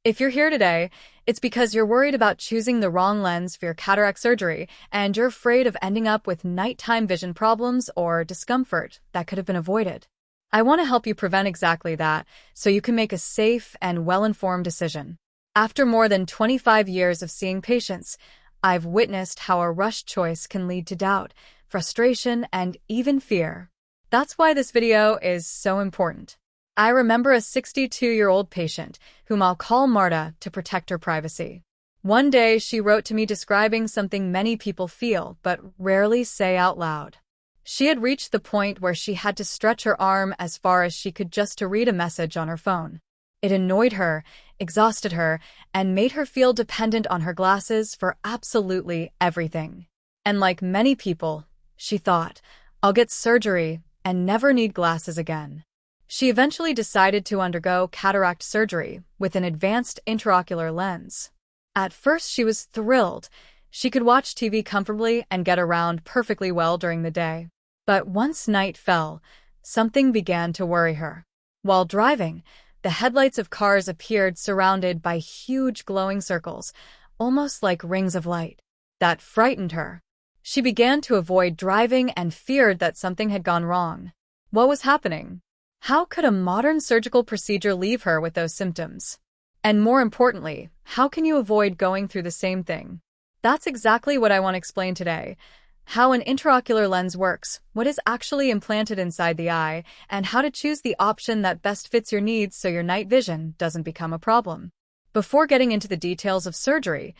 If you're here today, it's because you're worried about choosing the wrong lens for your cataract surgery, and you're afraid of ending up with nighttime vision problems or discomfort that could have been avoided. I want to help you prevent exactly that, so you can make a safe and well-informed decision. After more than 25 years of seeing patients, I've witnessed how a rushed choice can lead to doubt, frustration, and even fear. That's why this video is so important. I remember a 62-year-old patient, whom I'll call Marta to protect her privacy. One day, she wrote to me describing something many people feel but rarely say out loud. She had reached the point where she had to stretch her arm as far as she could just to read a message on her phone. It annoyed her, exhausted her, and made her feel dependent on her glasses for absolutely everything. And like many people, she thought, I'll get surgery and never need glasses again. She eventually decided to undergo cataract surgery with an advanced intraocular lens. At first, she was thrilled. She could watch TV comfortably and get around perfectly well during the day. But once night fell, something began to worry her. While driving, the headlights of cars appeared surrounded by huge glowing circles, almost like rings of light. That frightened her. She began to avoid driving and feared that something had gone wrong. What was happening? How could a modern surgical procedure leave her with those symptoms? And more importantly, how can you avoid going through the same thing? That's exactly what I want to explain today. How an intraocular lens works, what is actually implanted inside the eye, and how to choose the option that best fits your needs so your night vision doesn't become a problem. Before getting into the details of surgery,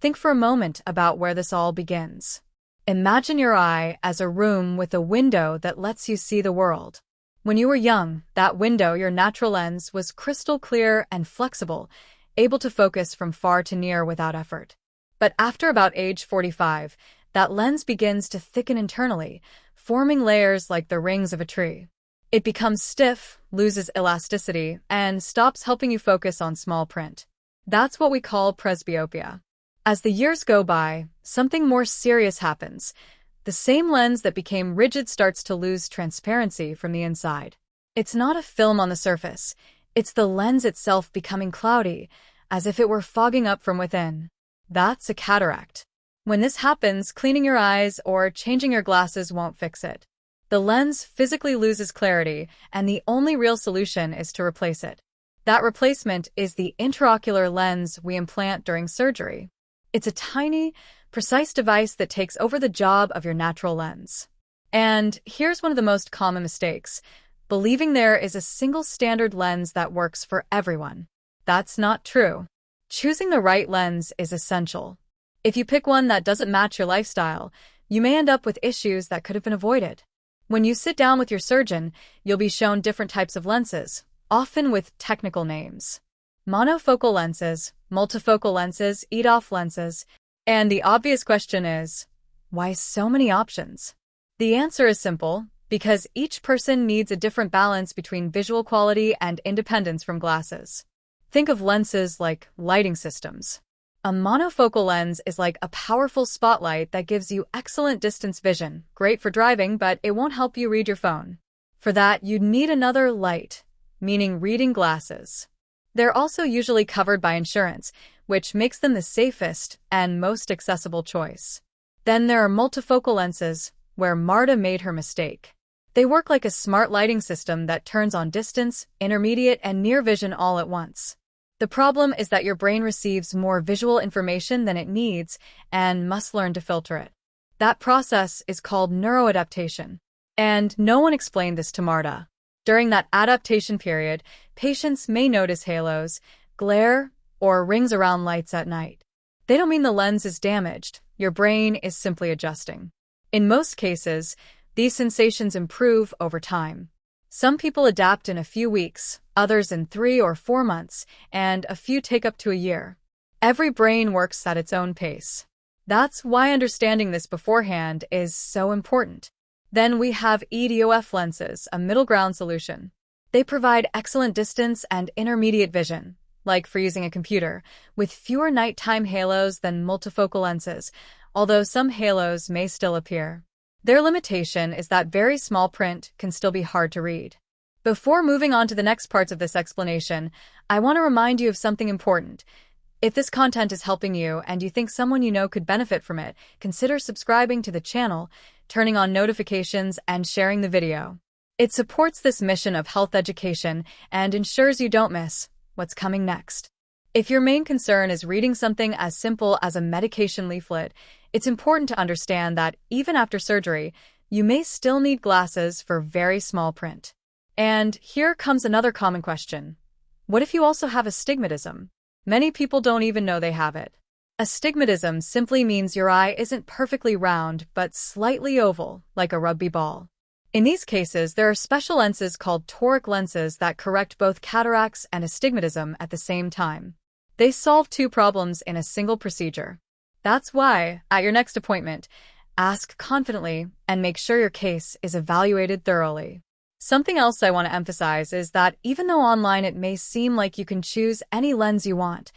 think for a moment about where this all begins. Imagine your eye as a room with a window that lets you see the world. When you were young, that window, your natural lens, was crystal clear and flexible, able to focus from far to near without effort. But after about age 45, that lens begins to thicken internally, forming layers like the rings of a tree. It becomes stiff, loses elasticity, and stops helping you focus on small print. That's what we call presbyopia. As the years go by, something more serious happens. The same lens that became rigid starts to lose transparency from the inside. It's not a film on the surface. It's the lens itself becoming cloudy, as if it were fogging up from within. That's a cataract. When this happens, cleaning your eyes or changing your glasses won't fix it. The lens physically loses clarity, and the only real solution is to replace it. That replacement is the intraocular lens we implant during surgery. It's a tiny, precise device that takes over the job of your natural lens. And here's one of the most common mistakes: believing there is a single standard lens that works for everyone. That's not true. Choosing the right lens is essential. If you pick one that doesn't match your lifestyle, you may end up with issues that could have been avoided. When you sit down with your surgeon, you'll be shown different types of lenses, often with technical names. Monofocal lenses, multifocal lenses, EDOF lenses. And the obvious question is, why so many options? The answer is simple, because each person needs a different balance between visual quality and independence from glasses. Think of lenses like lighting systems. A monofocal lens is like a powerful spotlight that gives you excellent distance vision, great for driving, but it won't help you read your phone. For that, you'd need another light, meaning reading glasses. They're also usually covered by insurance, which makes them the safest and most accessible choice. Then there are multifocal lenses, where Marta made her mistake. They work like a smart lighting system that turns on distance, intermediate, and near vision all at once. The problem is that your brain receives more visual information than it needs and must learn to filter it. That process is called neuroadaptation. And no one explained this to Marta. During that adaptation period, patients may notice halos, glare, or rings around lights at night. They don't mean the lens is damaged. Your brain is simply adjusting. In most cases, these sensations improve over time. Some people adapt in a few weeks, others in 3 or 4 months, and a few take up to a year. Every brain works at its own pace. That's why understanding this beforehand is so important. Then we have EDOF lenses, a middle ground solution. They provide excellent distance and intermediate vision, like for using a computer, with fewer nighttime halos than multifocal lenses, although some halos may still appear. Their limitation is that very small print can still be hard to read. Before moving on to the next parts of this explanation, I want to remind you of something important. If this content is helping you and you think someone you know could benefit from it, consider subscribing to the channel, turning on notifications, and sharing the video. It supports this mission of health education and ensures you don't miss what's coming next. If your main concern is reading something as simple as a medication leaflet, it's important to understand that even after surgery, you may still need glasses for very small print. And here comes another common question. What if you also have astigmatism? Many people don't even know they have it. Astigmatism simply means your eye isn't perfectly round but slightly oval, like a rugby ball. In these cases, there are special lenses called toric lenses that correct both cataracts and astigmatism at the same time. They solve two problems in a single procedure. That's why, at your next appointment, ask confidently and make sure your case is evaluated thoroughly. Something else I want to emphasize is that even though online it may seem like you can choose any lens you want,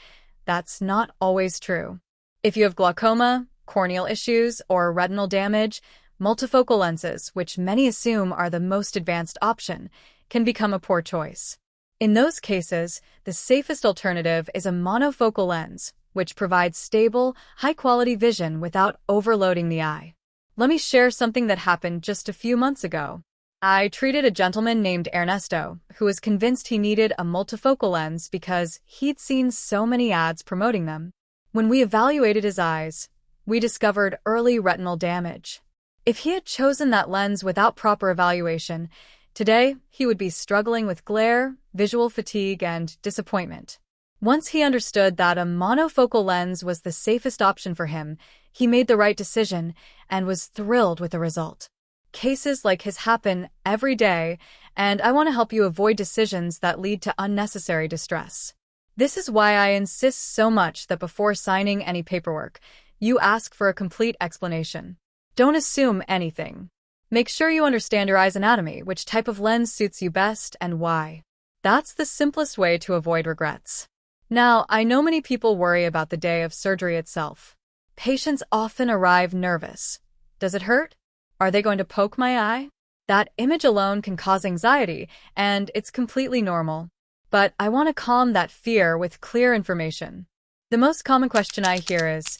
that's not always true. If you have glaucoma, corneal issues, or retinal damage, multifocal lenses, which many assume are the most advanced option, can become a poor choice. In those cases, the safest alternative is a monofocal lens, which provides stable, high-quality vision without overloading the eye. Let me share something that happened just a few months ago. I treated a gentleman named Ernesto, who was convinced he needed a multifocal lens because he'd seen so many ads promoting them. When we evaluated his eyes, we discovered early retinal damage. If he had chosen that lens without proper evaluation, today he would be struggling with glare, visual fatigue, and disappointment. Once he understood that a monofocal lens was the safest option for him, he made the right decision and was thrilled with the result. Cases like his happen every day, and I want to help you avoid decisions that lead to unnecessary distress. This is why I insist so much that before signing any paperwork, you ask for a complete explanation. Don't assume anything. Make sure you understand your eye's anatomy, which type of lens suits you best, and why. That's the simplest way to avoid regrets. Now, I know many people worry about the day of surgery itself. Patients often arrive nervous. Does it hurt? Are they going to poke my eye? That image alone can cause anxiety, and it's completely normal. But I want to calm that fear with clear information. The most common question I hear is,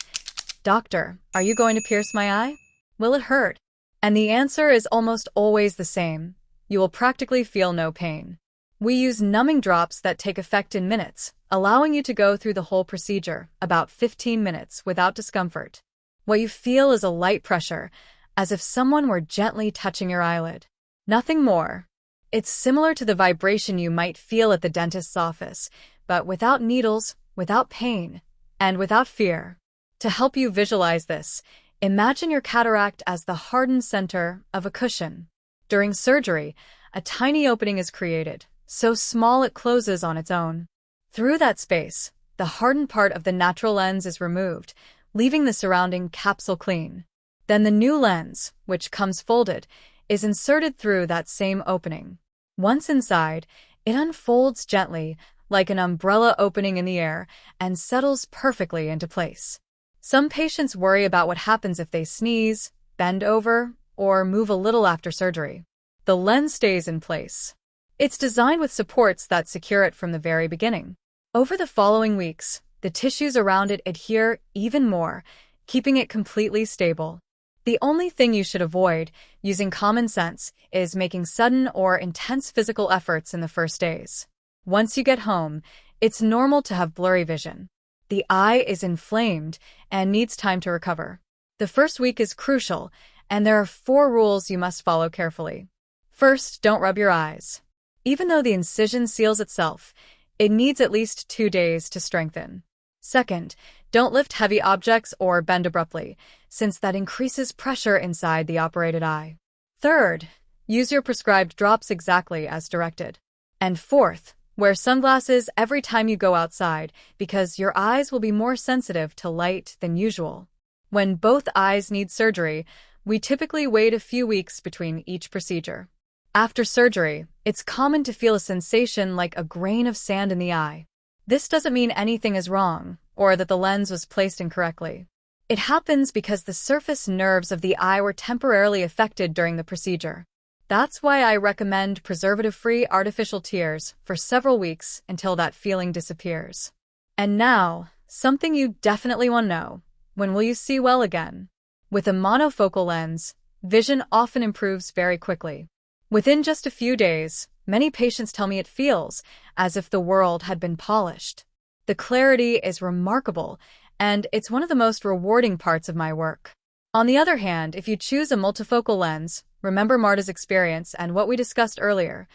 "Doctor, are you going to pierce my eye? Will it hurt?" And the answer is almost always the same. You will practically feel no pain. We use numbing drops that take effect in minutes, allowing you to go through the whole procedure, about 15 minutes, without discomfort. What you feel is a light pressure, as if someone were gently touching your eyelid. Nothing more. It's similar to the vibration you might feel at the dentist's office, but without needles, without pain, and without fear. To help you visualize this, imagine your cataract as the hardened center of a cushion. During surgery, a tiny opening is created, so small it closes on its own. Through that space, the hardened part of the natural lens is removed, leaving the surrounding capsule clean. Then the new lens, which comes folded, is inserted through that same opening. Once inside, it unfolds gently, like an umbrella opening in the air, and settles perfectly into place. Some patients worry about what happens if they sneeze, bend over, or move a little after surgery. The lens stays in place. It's designed with supports that secure it from the very beginning. Over the following weeks, the tissues around it adhere even more, keeping it completely stable. The only thing you should avoid, using common sense, is making sudden or intense physical efforts in the first days. Once you get home, it's normal to have blurry vision. The eye is inflamed and needs time to recover. The first week is crucial, and there are 4 rules you must follow carefully. First, don't rub your eyes. Even though the incision seals itself, it needs at least 2 days to strengthen. Second, don't lift heavy objects or bend abruptly, since that increases pressure inside the operated eye. Third, use your prescribed drops exactly as directed. And fourth, wear sunglasses every time you go outside, because your eyes will be more sensitive to light than usual. When both eyes need surgery, we typically wait a few weeks between each procedure. After surgery, it's common to feel a sensation like a grain of sand in the eye. This doesn't mean anything is wrong, or that the lens was placed incorrectly. It happens because the surface nerves of the eye were temporarily affected during the procedure. That's why I recommend preservative-free artificial tears for several weeks until that feeling disappears. And now, something you definitely want to know. When will you see well again? With a monofocal lens, vision often improves very quickly. Within just a few days, many patients tell me it feels as if the world had been polished. The clarity is remarkable, and it's one of the most rewarding parts of my work. On the other hand, if you choose a multifocal lens, remember Marta's experience and what we discussed earlier,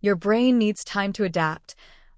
your brain needs time to adapt,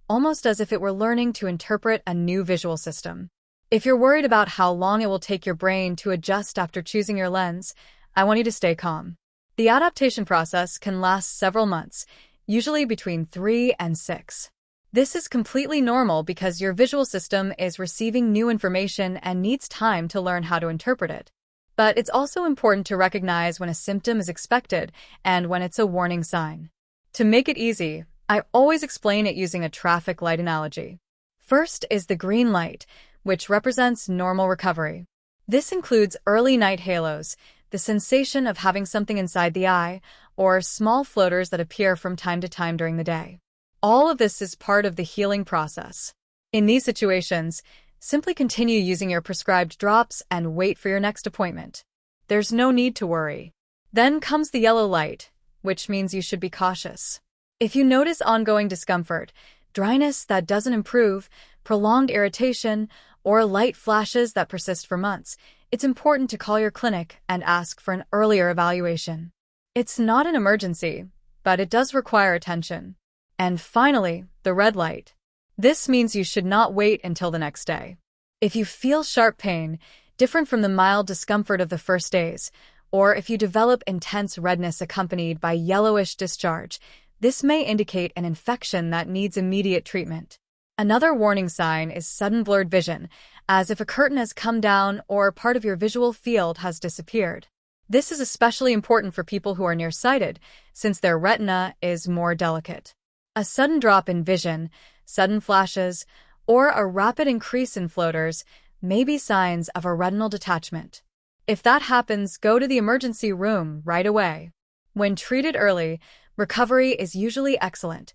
almost as if it were learning to interpret a new visual system. If you're worried about how long it will take your brain to adjust after choosing your lens, I want you to stay calm. The adaptation process can last several months, usually between 3 and 6. This is completely normal because your visual system is receiving new information and needs time to learn how to interpret it. But it's also important to recognize when a symptom is expected and when it's a warning sign. To make it easy, I always explain it using a traffic light analogy. First is the green light, which represents normal recovery. This includes early night halos, the sensation of having something inside the eye, or small floaters that appear from time to time during the day. All of this is part of the healing process. In these situations, simply continue using your prescribed drops and wait for your next appointment. There's no need to worry. Then comes the yellow light, which means you should be cautious. If you notice ongoing discomfort, dryness that doesn't improve, prolonged irritation, or light flashes that persist for months, it's important to call your clinic and ask for an earlier evaluation. It's not an emergency, but it does require attention. And finally, the red light. This means you should not wait until the next day. If you feel sharp pain, different from the mild discomfort of the first days, or if you develop intense redness accompanied by yellowish discharge, this may indicate an infection that needs immediate treatment. Another warning sign is sudden blurred vision, as if a curtain has come down or part of your visual field has disappeared. This is especially important for people who are nearsighted, since their retina is more delicate. A sudden drop in vision, sudden flashes, or a rapid increase in floaters may be signs of a retinal detachment. If that happens, go to the emergency room right away. When treated early, recovery is usually excellent.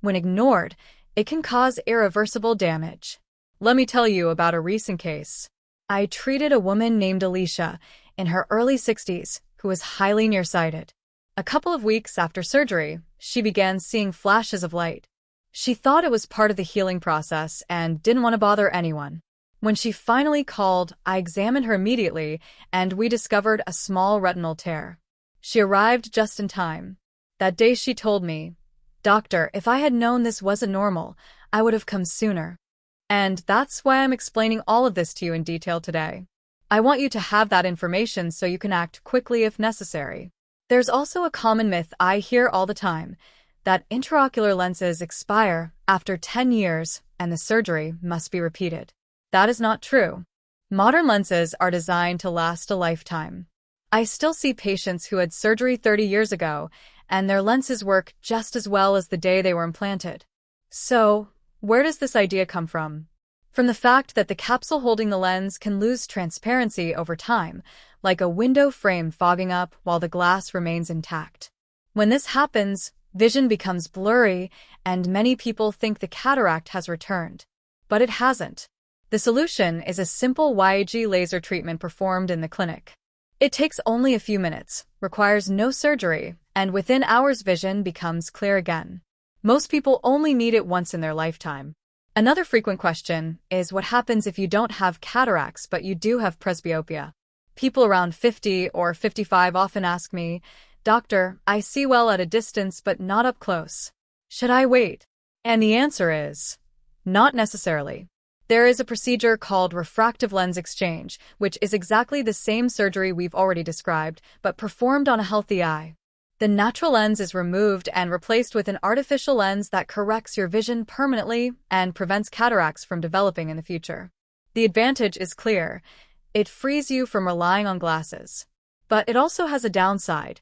When ignored, it can cause irreversible damage. Let me tell you about a recent case. I treated a woman named Alicia in her early 60s who was highly nearsighted. A couple of weeks after surgery, she began seeing flashes of light. She thought it was part of the healing process and didn't want to bother anyone. When she finally called, I examined her immediately and we discovered a small retinal tear. She arrived just in time. That day she told me, "Doctor, if I had known this wasn't normal, I would have come sooner." And that's why I'm explaining all of this to you in detail today. I want you to have that information so you can act quickly if necessary. There's also a common myth I hear all the time, that intraocular lenses expire after 10 years and the surgery must be repeated. That is not true. Modern lenses are designed to last a lifetime. I still see patients who had surgery 30 years ago, and their lenses work just as well as the day they were implanted. So, where does this idea come from? From the fact that the capsule holding the lens can lose transparency over time, like a window frame fogging up while the glass remains intact. When this happens, vision becomes blurry, and many people think the cataract has returned. But it hasn't. The solution is a simple YAG laser treatment performed in the clinic. It takes only a few minutes, requires no surgery, and within hours vision becomes clear again. Most people only need it once in their lifetime. Another frequent question is what happens if you don't have cataracts but you do have presbyopia? People around 50 or 55 often ask me, "Doctor, I see well at a distance but not up close. Should I wait?" And the answer is, not necessarily. There is a procedure called refractive lens exchange, which is exactly the same surgery we've already described, but performed on a healthy eye. The natural lens is removed and replaced with an artificial lens that corrects your vision permanently and prevents cataracts from developing in the future. The advantage is clear. It frees you from relying on glasses. But it also has a downside.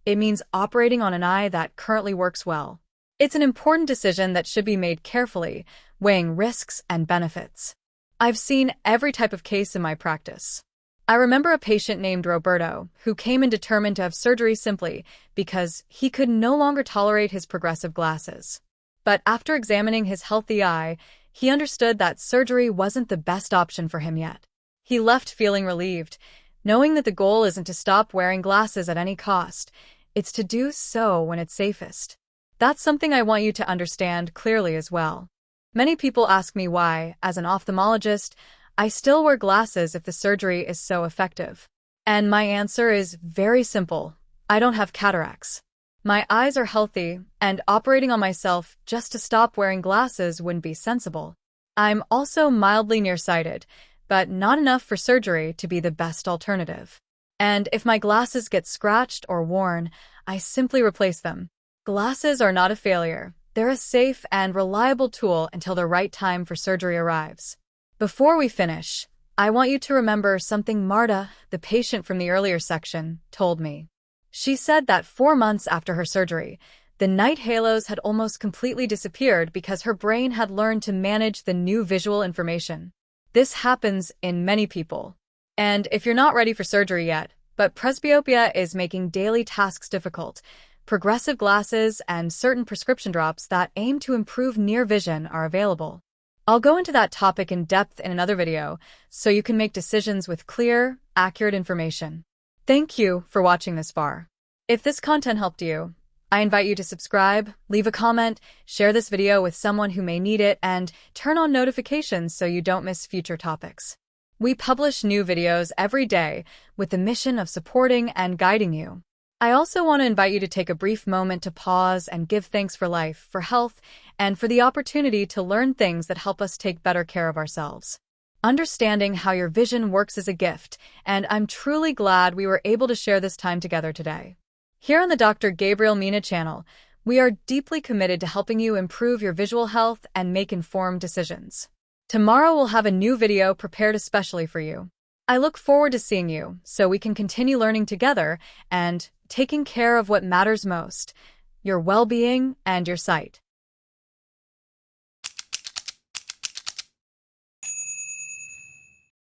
It means operating on an eye that currently works well. It's an important decision that should be made carefully, weighing risks and benefits. I've seen every type of case in my practice. I remember a patient named Roberto who came in determined to have surgery simply because he could no longer tolerate his progressive glasses. But after examining his healthy eye, he understood that surgery wasn't the best option for him yet. He left feeling relieved, knowing that the goal isn't to stop wearing glasses at any cost. It's to do so when it's safest. That's something I want you to understand clearly as well. Many people ask me why, as an ophthalmologist, I still wear glasses if the surgery is so effective. And my answer is very simple. I don't have cataracts. My eyes are healthy, and operating on myself just to stop wearing glasses wouldn't be sensible. I'm also mildly nearsighted, but not enough for surgery to be the best alternative. And if my glasses get scratched or worn, I simply replace them. Glasses are not a failure. They're a safe and reliable tool until the right time for surgery arrives. Before we finish, I want you to remember something Marta, the patient from the earlier section, told me. She said that 4 months after her surgery, the night halos had almost completely disappeared because her brain had learned to manage the new visual information. This happens in many people. And if you're not ready for surgery yet, but presbyopia is making daily tasks difficult, progressive glasses and certain prescription drops that aim to improve near vision are available. I'll go into that topic in depth in another video, so you can make decisions with clear, accurate information. Thank you for watching this far. If this content helped you, I invite you to subscribe, leave a comment, share this video with someone who may need it, and turn on notifications so you don't miss future topics. We publish new videos every day with the mission of supporting and guiding you. I also want to invite you to take a brief moment to pause and give thanks for life, for health, and for the opportunity to learn things that help us take better care of ourselves. Understanding how your vision works is a gift, and I'm truly glad we were able to share this time together today. Here on the Dr. Gabriel Mina channel, we are deeply committed to helping you improve your visual health and make informed decisions. Tomorrow we'll have a new video prepared especially for you. I look forward to seeing you so we can continue learning together and taking care of what matters most, your well-being and your sight.